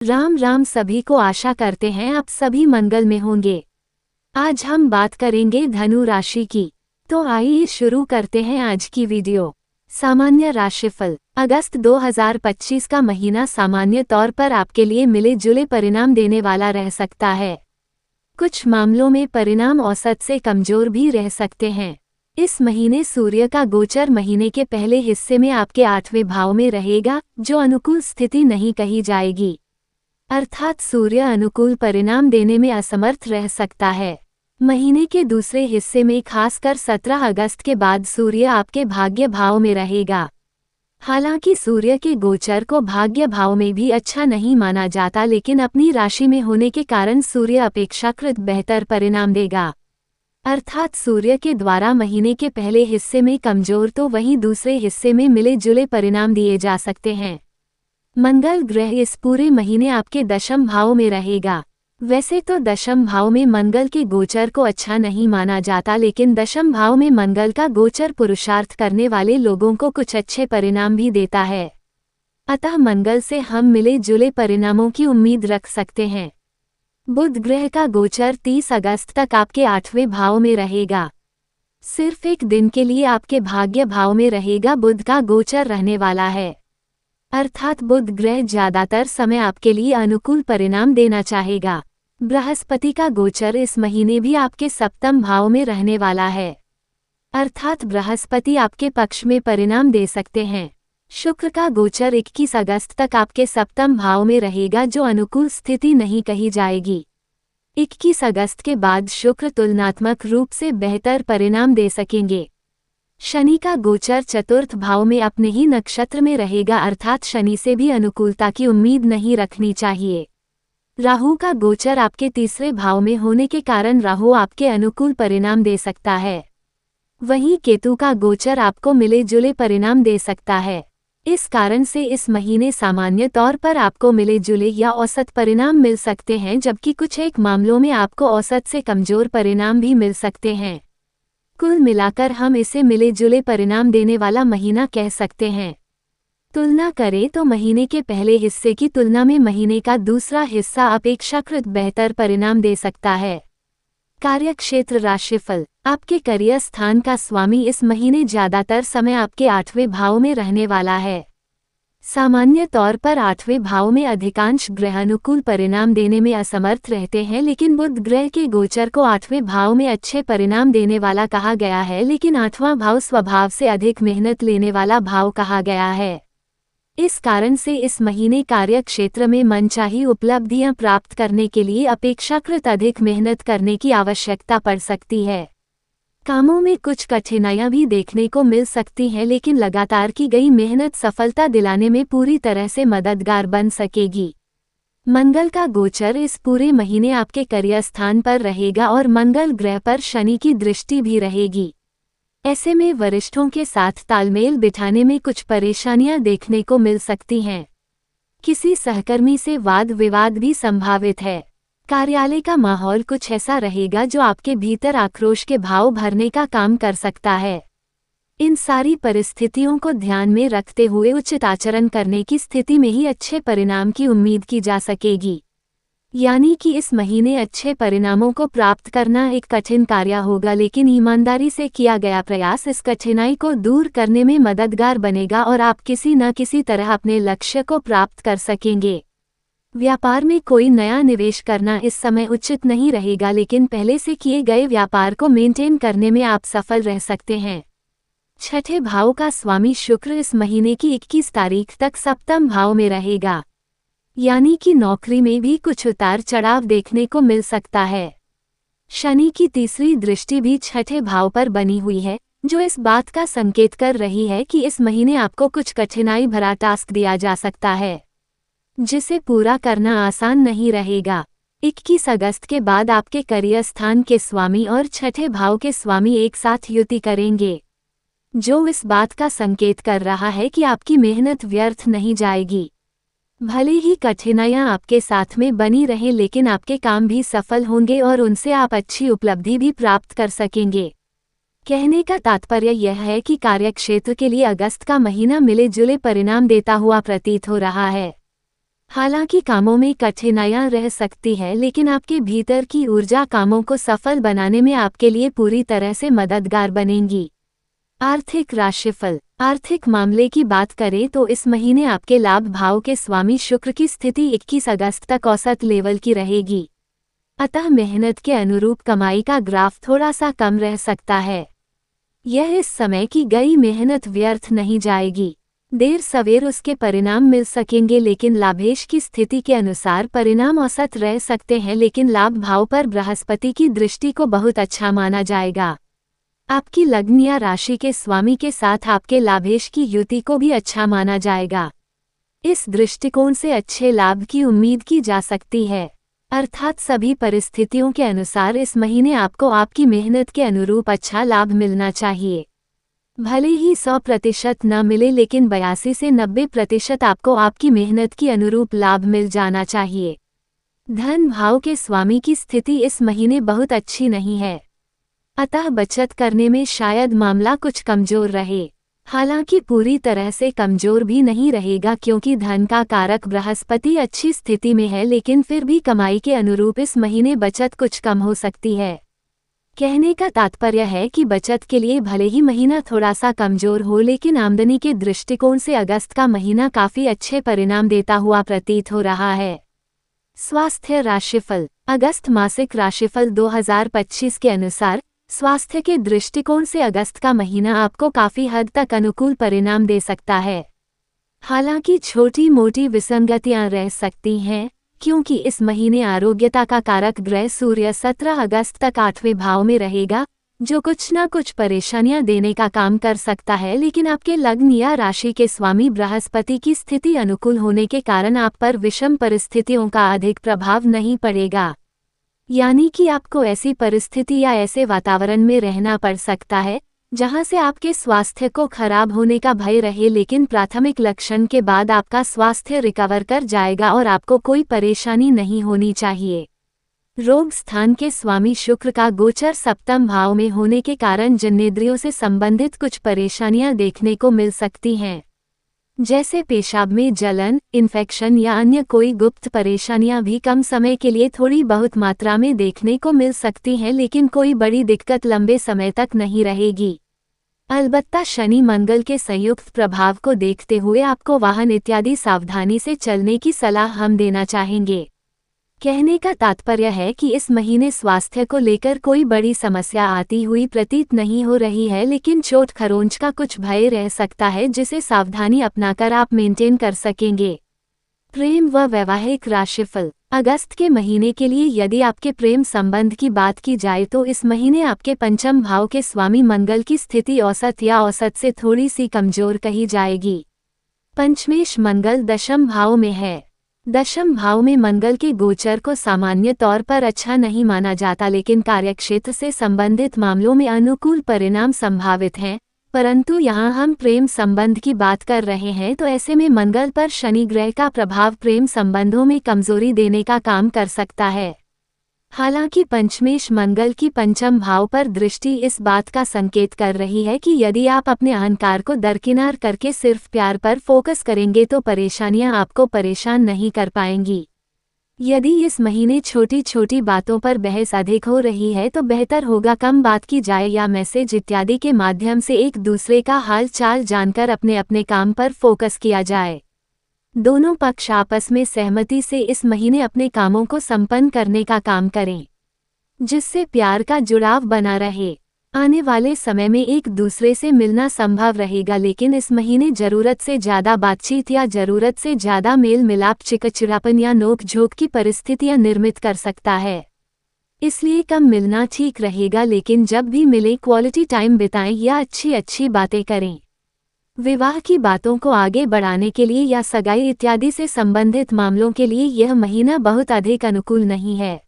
राम राम सभी को। आशा करते हैं आप सभी मंगल में होंगे। आज हम बात करेंगे धनु राशि की। तो आइए शुरू करते हैं आज की वीडियो। सामान्य राशिफल। अगस्त 2025 का महीना सामान्य तौर पर आपके लिए मिले जुले परिणाम देने वाला रह सकता है। कुछ मामलों में परिणाम औसत से कमजोर भी रह सकते हैं। इस महीने सूर्य का गोचर महीने के पहले हिस्से में आपके 8वें भाव में रहेगा, जो अनुकूल स्थिति नहीं कही जाएगी। अर्थात सूर्य अनुकूल परिणाम देने में असमर्थ रह सकता है। महीने के दूसरे हिस्से में खासकर 17 अगस्त के बाद सूर्य आपके भाग्य भाव में रहेगा। हालांकि सूर्य के गोचर को भाग्य भाव में भी अच्छा नहीं माना जाता, लेकिन अपनी राशि में होने के कारण सूर्य अपेक्षाकृत बेहतर परिणाम देगा। अर्थात सूर्य के द्वारा महीने के पहले हिस्से में कमजोर तो वहीं दूसरे हिस्से में मिले जुले परिणाम दिए जा सकते हैं। मंगल ग्रह इस पूरे महीने आपके दशम भाव में रहेगा। वैसे तो दशम भाव में मंगल के गोचर को अच्छा नहीं माना जाता, लेकिन दशम भाव में मंगल का गोचर पुरुषार्थ करने वाले लोगों को कुछ अच्छे परिणाम भी देता है। अतः मंगल से हम मिले जुले परिणामों की उम्मीद रख सकते हैं। बुध ग्रह का गोचर 30 अगस्त तक आपके 8वें भाव में रहेगा। सिर्फ एक दिन के लिए आपके भाग्य भाव में रहेगा बुध का गोचर रहने वाला है। अर्थात बुध ग्रह ज्यादातर समय आपके लिए अनुकूल परिणाम देना चाहेगा। बृहस्पति का गोचर इस महीने भी आपके 7वें भाव में रहने वाला है। अर्थात बृहस्पति आपके पक्ष में परिणाम दे सकते हैं। शुक्र का गोचर 21 अगस्त तक आपके 7वें भाव में रहेगा, जो अनुकूल स्थिति नहीं कही जाएगी। 21 अगस्त के बाद शुक्र तुलनात्मक रूप से बेहतर परिणाम दे सकेंगे। शनि का गोचर 4th भाव में अपने ही नक्षत्र में रहेगा, अर्थात शनि से भी अनुकूलता की उम्मीद नहीं रखनी चाहिए। राहु का गोचर आपके 3रे भाव में होने के कारण राहु आपके अनुकूल परिणाम दे सकता है। वहीं केतु का गोचर आपको मिले जुले परिणाम दे सकता है। इस कारण से इस महीने सामान्य तौर पर आपको मिले जुले या औसत परिणाम मिल सकते हैं, जबकि कुछ एक मामलों में आपको औसत से कमजोर परिणाम भी मिल सकते हैं। कुल मिलाकर हम इसे मिले जुले परिणाम देने वाला महीना कह सकते हैं। तुलना करें तो महीने के पहले हिस्से की तुलना में महीने का दूसरा हिस्सा अपेक्षाकृत बेहतर परिणाम दे सकता है। कार्यक्षेत्र राशिफल। आपके करियर स्थान का स्वामी इस महीने ज्यादातर समय आपके 8वें भाव में रहने वाला है। सामान्य तौर पर 8वें भाव में अधिकांश ग्रह अनुकूल परिणाम देने में असमर्थ रहते हैं, लेकिन बुध ग्रह के गोचर को 8वें भाव में अच्छे परिणाम देने वाला कहा गया है। लेकिन 8वां भाव स्वभाव से अधिक मेहनत लेने वाला भाव कहा गया है। इस कारण से इस महीने कार्य क्षेत्र में मनचाही उपलब्धियां प्राप्त करने के लिए अपेक्षाकृत अधिक मेहनत करने की आवश्यकता पड़ सकती है। कामों में कुछ कठिनाइयां भी देखने को मिल सकती हैं, लेकिन लगातार की गई मेहनत सफलता दिलाने में पूरी तरह से मददगार बन सकेगी। मंगल का गोचर इस पूरे महीने आपके करियर स्थान पर रहेगा और मंगल ग्रह पर शनि की दृष्टि भी रहेगी। ऐसे में वरिष्ठों के साथ तालमेल बिठाने में कुछ परेशानियां देखने को मिल सकती हैं। किसी सहकर्मी से वाद विवाद भी संभावित है। कार्यालय का माहौल कुछ ऐसा रहेगा जो आपके भीतर आक्रोश के भाव भरने का काम कर सकता है। इन सारी परिस्थितियों को ध्यान में रखते हुए उचित आचरण करने की स्थिति में ही अच्छे परिणाम की उम्मीद की जा सकेगी। यानी कि इस महीने अच्छे परिणामों को प्राप्त करना एक कठिन कार्य होगा, लेकिन ईमानदारी से किया गया प्रयास इस कठिनाई को दूर करने में मददगार बनेगा और आप किसी न किसी तरह अपने लक्ष्य को प्राप्त कर सकेंगे। व्यापार में कोई नया निवेश करना इस समय उचित नहीं रहेगा, लेकिन पहले से किए गए व्यापार को मेंटेन करने में आप सफल रह सकते हैं। 6ठे भाव का स्वामी शुक्र इस महीने की 21 तारीख तक 7वें भाव में रहेगा। यानी कि नौकरी में भी कुछ उतार चढ़ाव देखने को मिल सकता है। शनि की तीसरी दृष्टि भी 6ठे भाव पर बनी हुई है, जो इस बात का संकेत कर रही है कि इस महीने आपको कुछ कठिनाई भरा टास्क दिया जा सकता है, जिसे पूरा करना आसान नहीं रहेगा। 21 अगस्त के बाद आपके करियर स्थान के स्वामी और 6ठे भाव के स्वामी एक साथ युति करेंगे, जो इस बात का संकेत कर रहा है कि आपकी मेहनत व्यर्थ नहीं जाएगी। भले ही कठिनाइयां आपके साथ में बनी रहें, लेकिन आपके काम भी सफल होंगे और उनसे आप अच्छी उपलब्धि भी प्राप्त कर सकेंगे। कहने का तात्पर्य यह है कि कार्यक्षेत्र के लिए अगस्त का महीना मिले जुले परिणाम देता हुआ प्रतीत हो रहा है। हालांकि कामों में कठिनाइयां रह सकती है, लेकिन आपके भीतर की ऊर्जा कामों को सफल बनाने में आपके लिए पूरी तरह से मददगार बनेंगी। आर्थिक राशिफल। आर्थिक मामले की बात करें तो इस महीने आपके लाभ भाव के स्वामी शुक्र की स्थिति 21 अगस्त तक औसत लेवल की रहेगी। अतः मेहनत के अनुरूप कमाई का ग्राफ थोड़ा सा कम रह सकता है। यह इस समय की गई मेहनत व्यर्थ नहीं जाएगी। देर सवेर उसके परिणाम मिल सकेंगे, लेकिन लाभेश की स्थिति के अनुसार परिणाम औसत रह सकते हैं, लेकिन लाभ भाव पर बृहस्पति की दृष्टि को बहुत अच्छा माना जाएगा। आपकी लग्न या राशि के स्वामी के साथ आपके लाभेश की युति को भी अच्छा माना जाएगा। इस दृष्टिकोण से अच्छे लाभ की उम्मीद की जा सकती है। अर्थात सभी परिस्थितियों के अनुसार इस महीने आपको आपकी मेहनत के अनुरूप अच्छा लाभ मिलना चाहिए। भले ही 100% न मिले, लेकिन 82 से 90% आपको आपकी मेहनत की अनुरूप लाभ मिल जाना चाहिए। धन भाव के स्वामी की स्थिति इस महीने बहुत अच्छी नहीं है, अतः बचत करने में शायद मामला कुछ कमजोर रहे। हालांकि पूरी तरह से कमजोर भी नहीं रहेगा, क्योंकि धन का कारक बृहस्पति अच्छी स्थिति में है, लेकिन फिर भी कमाई के अनुरूप इस महीने बचत कुछ कम हो सकती है। कहने का तात्पर्य है कि बचत के लिए भले ही महीना थोड़ा सा कमजोर हो, लेकिन आमदनी के दृष्टिकोण से अगस्त का महीना काफी अच्छे परिणाम देता हुआ प्रतीत हो रहा है। स्वास्थ्य राशिफल। अगस्त मासिक राशिफल 2025 के अनुसार स्वास्थ्य के दृष्टिकोण से अगस्त का महीना आपको काफी हद तक अनुकूल परिणाम दे सकता है। हालांकि छोटी मोटी विसंगतियां रह सकती हैं, क्योंकि इस महीने आरोग्यता का कारक ग्रह सूर्य 17 अगस्त तक 8वें भाव में रहेगा, जो कुछ न कुछ परेशानियां देने का काम कर सकता है। लेकिन आपके लग्न या राशि के स्वामी बृहस्पति की स्थिति अनुकूल होने के कारण आप पर विषम परिस्थितियों का अधिक प्रभाव नहीं पड़ेगा। यानी कि आपको ऐसी परिस्थिति या ऐसे वातावरण में रहना पड़ सकता है जहां से आपके स्वास्थ्य को खराब होने का भय रहे, लेकिन प्राथमिक लक्षण के बाद आपका स्वास्थ्य रिकवर कर जाएगा और आपको कोई परेशानी नहीं होनी चाहिए। रोग स्थान के स्वामी शुक्र का गोचर सप्तम भाव में होने के कारण जनेंद्रियों से संबंधित कुछ परेशानियां देखने को मिल सकती हैं, जैसे पेशाब में जलन, इन्फेक्शन या अन्य कोई गुप्त परेशानियां भी कम समय के लिए थोड़ी बहुत मात्रा में देखने को मिल सकती हैं, लेकिन कोई बड़ी दिक्कत लंबे समय तक नहीं रहेगी। अलबत्ता शनि मंगल के संयुक्त प्रभाव को देखते हुए आपको वाहन इत्यादि सावधानी से चलने की सलाह हम देना चाहेंगे। कहने का तात्पर्य है कि इस महीने स्वास्थ्य को लेकर कोई बड़ी समस्या आती हुई प्रतीत नहीं हो रही है, लेकिन चोट खरोंच का कुछ भय रह सकता है, जिसे सावधानी अपनाकर आप मेंटेन कर सकेंगे। प्रेम व वैवाहिक राशिफल। अगस्त के महीने के लिए यदि आपके प्रेम संबंध की बात की जाए तो इस महीने आपके पंचम भाव के स्वामी मंगल की स्थिति औसत या औसत से थोड़ी सी कमजोर कही जाएगी। पंचमेश मंगल दशम भाव में है। दशम भाव में मंगल के गोचर को सामान्य तौर पर अच्छा नहीं माना जाता, लेकिन कार्यक्षेत्र से संबंधित मामलों में अनुकूल परिणाम संभावित हैं। परंतु यहाँ हम प्रेम संबंध की बात कर रहे हैं, तो ऐसे में मंगल पर शनि ग्रह का प्रभाव प्रेम संबंधों में कमजोरी देने का काम कर सकता है। हालांकि पंचमेश मंगल की पंचम भाव पर दृष्टि इस बात का संकेत कर रही है कि यदि आप अपने अहंकार को दरकिनार करके सिर्फ प्यार पर फोकस करेंगे तो परेशानियां आपको परेशान नहीं कर पाएंगी। यदि इस महीने छोटी छोटी बातों पर बहस अधिक हो रही है तो बेहतर होगा कम बात की जाए या मैसेज इत्यादि के माध्यम से एक दूसरे का हाल चाल जानकर अपने अपने काम पर फोकस किया जाए। दोनों पक्ष आपस में सहमति से इस महीने अपने कामों को संपन्न करने का काम करें, जिससे प्यार का जुड़ाव बना रहे। आने वाले समय में एक दूसरे से मिलना संभव रहेगा, लेकिन इस महीने जरूरत से ज्यादा बातचीत या जरूरत से ज्यादा मेल मिलाप चिकचिड़ापन या नोक झोंक की परिस्थितियां निर्मित कर सकता है। इसलिए कम मिलना ठीक रहेगा, लेकिन जब भी मिले क्वालिटी टाइम बिताएं या अच्छी बातें करें। विवाह की बातों को आगे बढ़ाने के लिए या सगाई इत्यादि से संबंधित मामलों के लिए यह महीना बहुत अधिक अनुकूल नहीं है।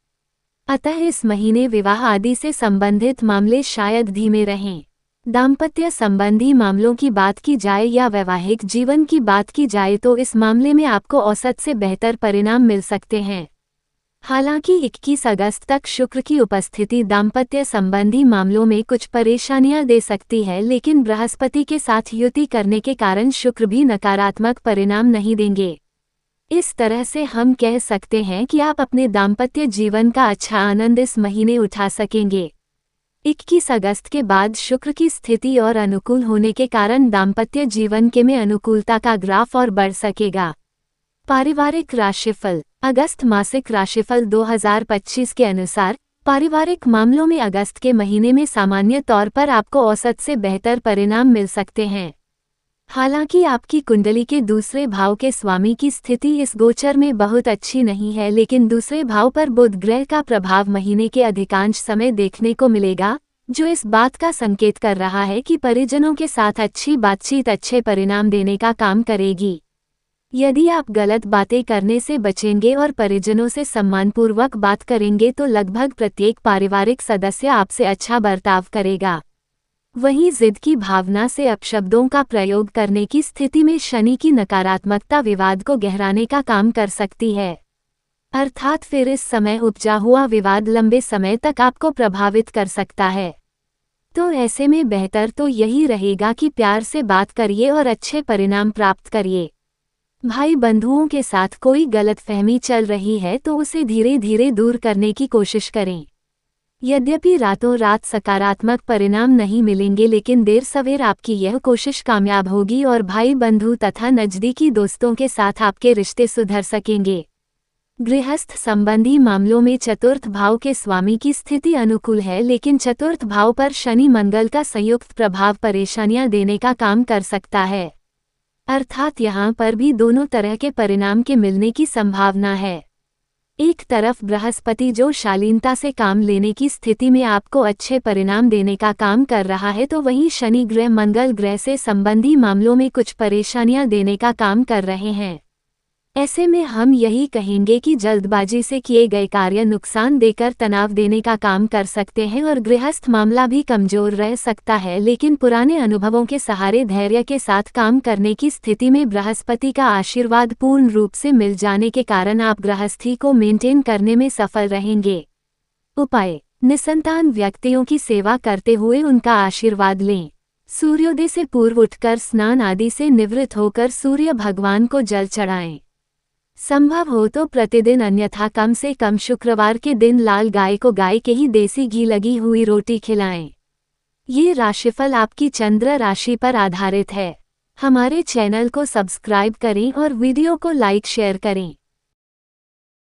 अतः इस महीने विवाह आदि से संबंधित मामले शायद धीमे रहें। दाम्पत्य संबंधी मामलों की बात की जाए या वैवाहिक जीवन की बात की जाए तो इस मामले में आपको औसत से बेहतर परिणाम मिल सकते हैं। हालांकि 21 अगस्त तक शुक्र की उपस्थिति दाम्पत्य संबंधी मामलों में कुछ परेशानियां दे सकती है, लेकिन बृहस्पति के साथ युति करने के कारण शुक्र भी नकारात्मक परिणाम नहीं देंगे। इस तरह से हम कह सकते हैं कि आप अपने दाम्पत्य जीवन का अच्छा आनंद इस महीने उठा सकेंगे। 21 अगस्त के बाद शुक्र की स्थिति और अनुकूल होने के कारण दाम्पत्य जीवन के में अनुकूलता का ग्राफ और बढ़ सकेगा। पारिवारिक राशिफल। अगस्त मासिक राशिफल 2025 के अनुसार पारिवारिक मामलों में अगस्त के महीने में सामान्य तौर पर आपको औसत से बेहतर परिणाम मिल सकते हैं। हालांकि आपकी कुंडली के दूसरे भाव के स्वामी की स्थिति इस गोचर में बहुत अच्छी नहीं है, लेकिन दूसरे भाव पर बुध ग्रह का प्रभाव महीने के अधिकांश समय देखने को मिलेगा, जो इस बात का संकेत कर रहा है कि परिजनों के साथ अच्छी बातचीत अच्छे परिणाम देने का काम करेगी। यदि आप गलत बातें करने से बचेंगे और परिजनों से सम्मानपूर्वक बात करेंगे तो लगभग प्रत्येक पारिवारिक सदस्य आपसे अच्छा बर्ताव करेगा। वहीं जिद की भावना से अपशब्दों का प्रयोग करने की स्थिति में शनि की नकारात्मकता विवाद को गहराने का काम कर सकती है, अर्थात फिर इस समय उपजा हुआ विवाद लंबे समय तक आपको प्रभावित कर सकता है। तो ऐसे में बेहतर तो यही रहेगा कि प्यार से बात करिए और अच्छे परिणाम प्राप्त करिए। भाई बंधुओं के साथ कोई गलतफहमी चल रही है तो उसे धीरे धीरे दूर करने की कोशिश करें। यद्यपि रातों रात सकारात्मक परिणाम नहीं मिलेंगे, लेकिन देर सवेर आपकी यह कोशिश कामयाब होगी और भाई बंधु तथा नज़दीकी दोस्तों के साथ आपके रिश्ते सुधर सकेंगे। गृहस्थ संबंधी मामलों में चतुर्थ भाव के स्वामी की स्थिति अनुकूल है, लेकिन चतुर्थ भाव पर शनि मंगल का संयुक्त प्रभाव परेशानियां देने का काम कर सकता है, अर्थात यहाँ पर भी दोनों तरह के परिणाम के मिलने की संभावना है। एक तरफ बृहस्पति जो शालीनता से काम लेने की स्थिति में आपको अच्छे परिणाम देने का काम कर रहा है, तो वहीं शनि ग्रह मंगल ग्रह से संबंधी मामलों में कुछ परेशानियां देने का काम कर रहे हैं। ऐसे में हम यही कहेंगे कि जल्दबाजी से किए गए कार्य नुकसान देकर तनाव देने का काम कर सकते हैं और गृहस्थ मामला भी कमजोर रह सकता है, लेकिन पुराने अनुभवों के सहारे धैर्य के साथ काम करने की स्थिति में बृहस्पति का आशीर्वाद पूर्ण रूप से मिल जाने के कारण आप गृहस्थी को मेंटेन करने में सफल रहेंगे। उपाय। निसंतान व्यक्तियों की सेवा करते हुए उनका आशीर्वाद लें। सूर्योदय से पूर्व उठकर स्नान आदि से निवृत्त होकर सूर्य भगवान को जल चढ़ाएं। संभव हो तो प्रतिदिन, अन्यथा कम से कम शुक्रवार के दिन लाल गाय को गाय के ही देसी घी लगी हुई रोटी खिलाएं। ये राशिफल आपकी चंद्र राशि पर आधारित है। हमारे चैनल को सब्सक्राइब करें और वीडियो को लाइक शेयर करें।